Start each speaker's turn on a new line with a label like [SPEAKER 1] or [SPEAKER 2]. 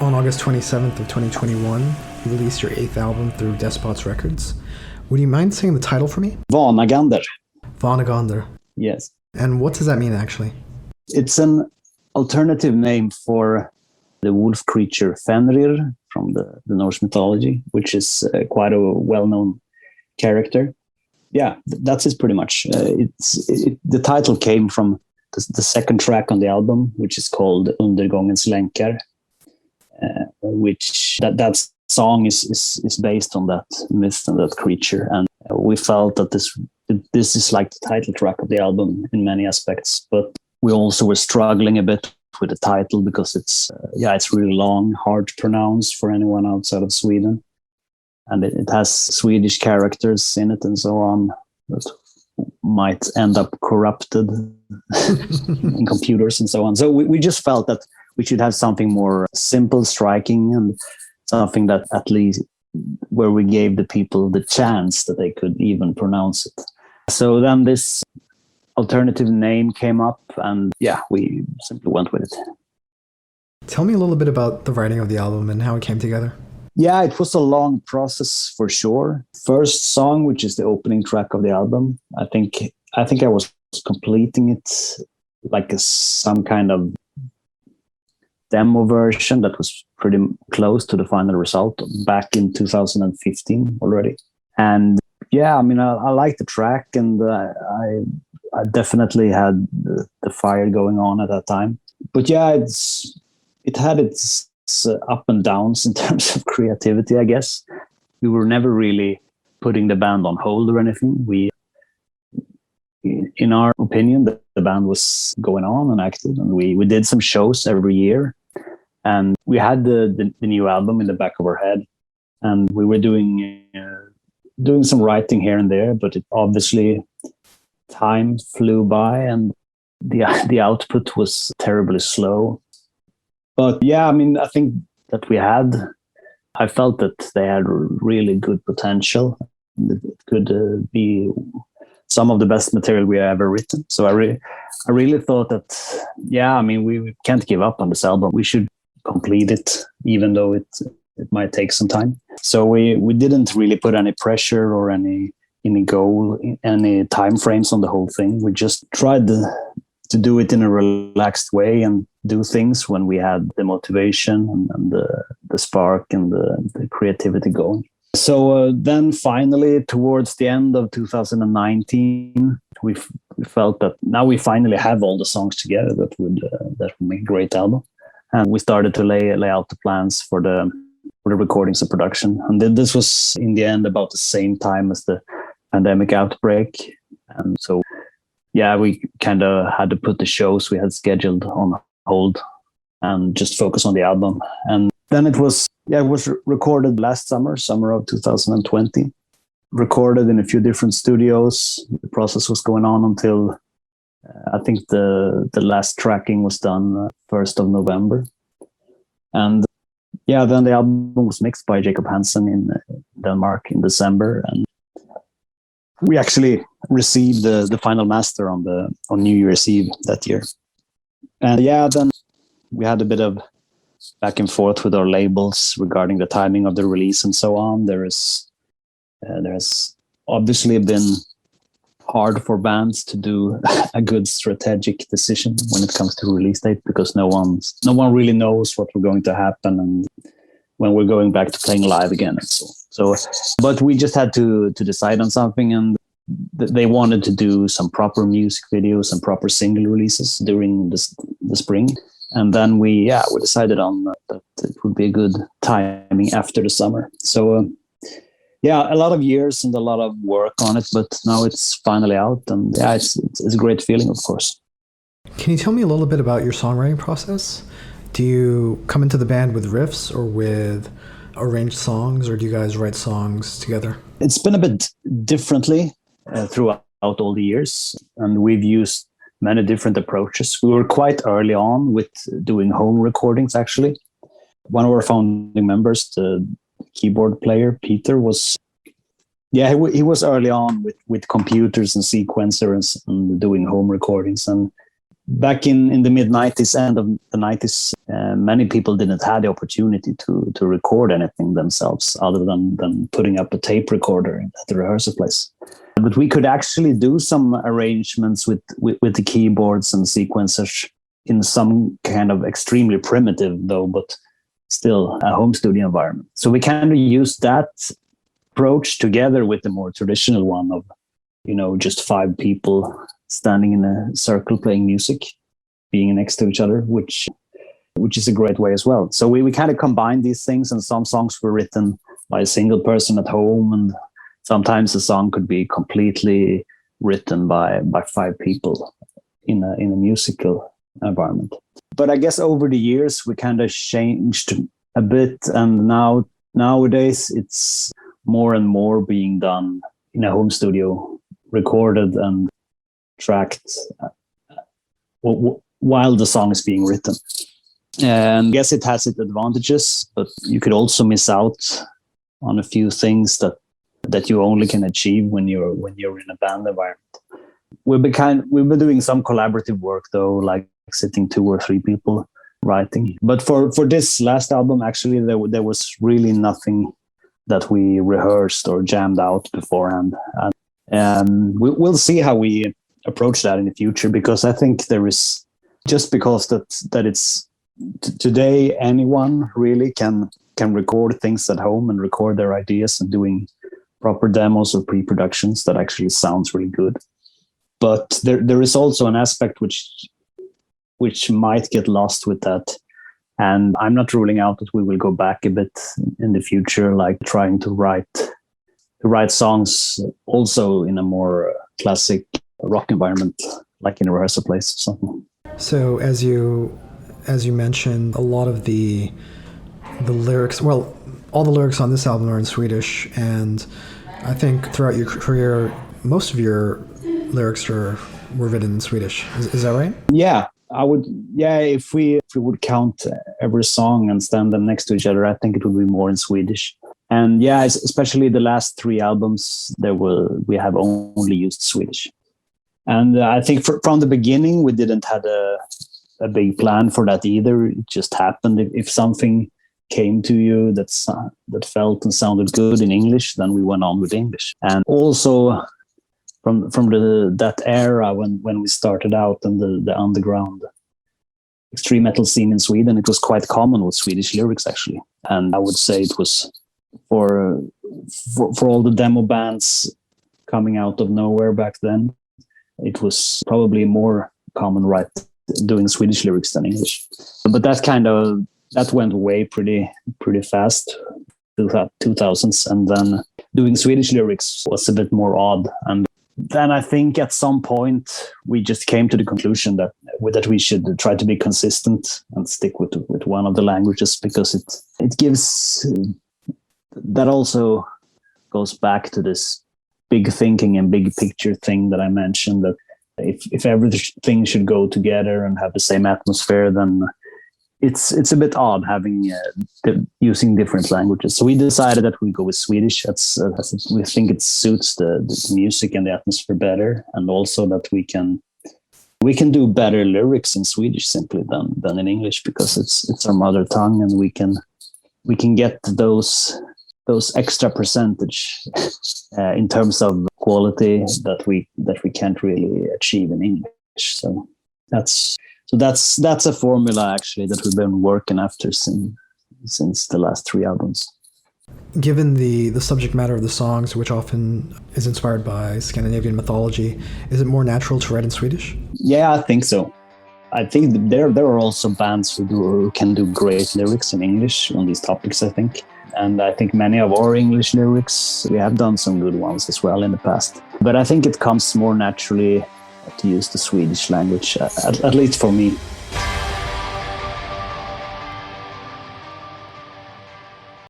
[SPEAKER 1] On August 27th of 2021, you released your eighth album through Despots Records. Would you mind saying the title for me?
[SPEAKER 2] Vanagander.
[SPEAKER 1] Vanagander.
[SPEAKER 2] Yes.
[SPEAKER 1] And what does that mean, actually?
[SPEAKER 2] It's an alternative name for the wolf creature Fenrir from the Norse mythology, which is quite a well-known character. Yeah, that's it pretty much. The title came from the second track on the album, which is called Undergångens länkar, which that song is based on that myth and that creature. And we felt that this is like the title track of the album in many aspects, but we also were struggling a bit with the title because it's really long, hard to pronounce for anyone outside of Sweden. And it has Swedish characters in it and so on that might end up corrupted in computers and so on. So we just felt that we should have something more simple, striking, and something that at least where we gave the people the chance that they could even pronounce it. So then this alternative name came up, and we simply went with it.
[SPEAKER 1] Tell me a little bit about the writing of the album and how it came together.
[SPEAKER 2] Yeah, it was a long process for sure. First song, which is the opening track of the album, I think I was completing it like some kind of demo version that was pretty close to the final result back in 2015 already. And I like the track, and I definitely had the fire going on at that time. But it had its up and downs in terms of creativity, I guess. We were never really putting the band on hold or anything. In our opinion, the band was going on and active, and we did some shows every year. And we had the new album in the back of our head, and we were doing some writing here and there, but obviously time flew by and the output was terribly slow. But I think that I felt that they had really good potential. It could be some of the best material we have ever written. So I really thought that, we can't give up on this album. We should complete it, even though it might take some time. So we didn't really put any pressure or any goal, any time frames on the whole thing. We just tried to do it in a relaxed way and do things when we had the motivation and the spark and the creativity going. So then finally, towards the end of 2019, we felt that now we finally have all the songs together that would make a great album. And we started to lay out the plans for the recordings and production. And then this was in the end about the same time as the pandemic outbreak. And so we kind of had to put the shows we had scheduled on hold and just focus on the album. And then it was recorded last summer of 2020, recorded in a few different studios. The process was going on until I think the last tracking was done 1st of November. And then the album was mixed by Jacob Hansen in Denmark in December. And we actually received the final master on New Year's Eve that year. And then we had a bit of back and forth with our labels regarding the timing of the release and so on. There's obviously been hard for bands to do a good strategic decision when it comes to release date, because no one really knows what we're going to happen and when we're going back to playing live again. And so but we just had to decide on something, and they wanted to do some proper music videos and proper single releases during the spring. And then we decided on that it would be a good timing after the summer. So a lot of years and a lot of work on it, but now it's finally out, and it's a great feeling, of course.
[SPEAKER 1] Can you tell me a little bit about your songwriting process? Do you come into the band with riffs or with arranged songs, or do you guys write songs together?
[SPEAKER 2] It's been a bit differently throughout all the years, and we've used many different approaches. We were quite early on with doing home recordings, actually. One of our founding members, the keyboard player, Peter, he was early on with computers and sequencers and doing home recordings. And back in the mid 90s, end of the 90s, many people didn't have the opportunity to record anything themselves other than putting up a tape recorder at the rehearsal place. But we could actually do some arrangements with the keyboards and sequencers in some kind of extremely primitive, though, but still a home studio environment. So we kind of used that approach together with the more traditional one of, just 5 people standing in a circle playing music, being next to each other, which is a great way as well. So we kind of combined these things, and some songs were written by a single person at home, and sometimes a song could be completely written by 5 people in a musical environment. But I guess over the years we kind of changed a bit, and nowadays it's more and more being done in a home studio, recorded and tracked while the song is being written. And I guess it has its advantages, but you could also miss out on a few things that you only can achieve when you're in a band environment. We've been doing some collaborative work though, like sitting 2 or 3 people writing. But for this last album, actually, there was really nothing that we rehearsed or jammed out beforehand. And we'll see how we approach that in the future, because I think there is, just because that it's today, anyone really can record things at home and record their ideas and doing proper demos or pre-productions that actually sounds really good. But there is also an aspect which might get lost with that. And I'm not ruling out that we will go back a bit in the future, like trying to write songs also in a more classic rock environment, like in a rehearsal place or something.
[SPEAKER 1] So as you mentioned, a lot of the lyrics, well, all the lyrics on this album are in Swedish, and I think throughout your career, most of your lyrics were written in Swedish. Is that right?
[SPEAKER 2] Yeah, I would. Yeah, if we would count every song and stand them next to each other, I think it would be more in Swedish. And yeah, especially the last 3 albums, we have only used Swedish. And I think from the beginning, we didn't have a big plan for that either. It just happened. If something came to you that felt and sounded good in English, then we went on with English. And also from that era when we started out in the underground extreme metal scene in Sweden, it was quite common with Swedish lyrics actually. And I would say it was for all the demo bands coming out of nowhere back then, it was probably more common doing Swedish lyrics than English. But that went away pretty fast, 2000s, and then doing Swedish lyrics was a bit more odd. And then I think at some point we just came to the conclusion that we should try to be consistent and stick with one of the languages, because it gives, that also goes back to this big thinking and big picture thing that I mentioned, that if everything should go together and have the same atmosphere, then it's a bit odd having using different languages. So we decided that we go with Swedish. We think it suits the music and the atmosphere better, and also that we can do better lyrics in Swedish simply than in English, because it's our mother tongue, and we can get those extra percentage in terms of quality that we can't really achieve in English. So that's a formula actually that we've been working after since the last 3 albums.
[SPEAKER 1] Given the subject matter of the songs, which often is inspired by Scandinavian mythology, is it more natural to write in Swedish?
[SPEAKER 2] Yeah, I think so. I think there are also bands who can do great lyrics in English on these topics, I think. And I think many of our English lyrics, we have done some good ones as well in the past. But I think it comes more naturally to use the Swedish language, at least for me.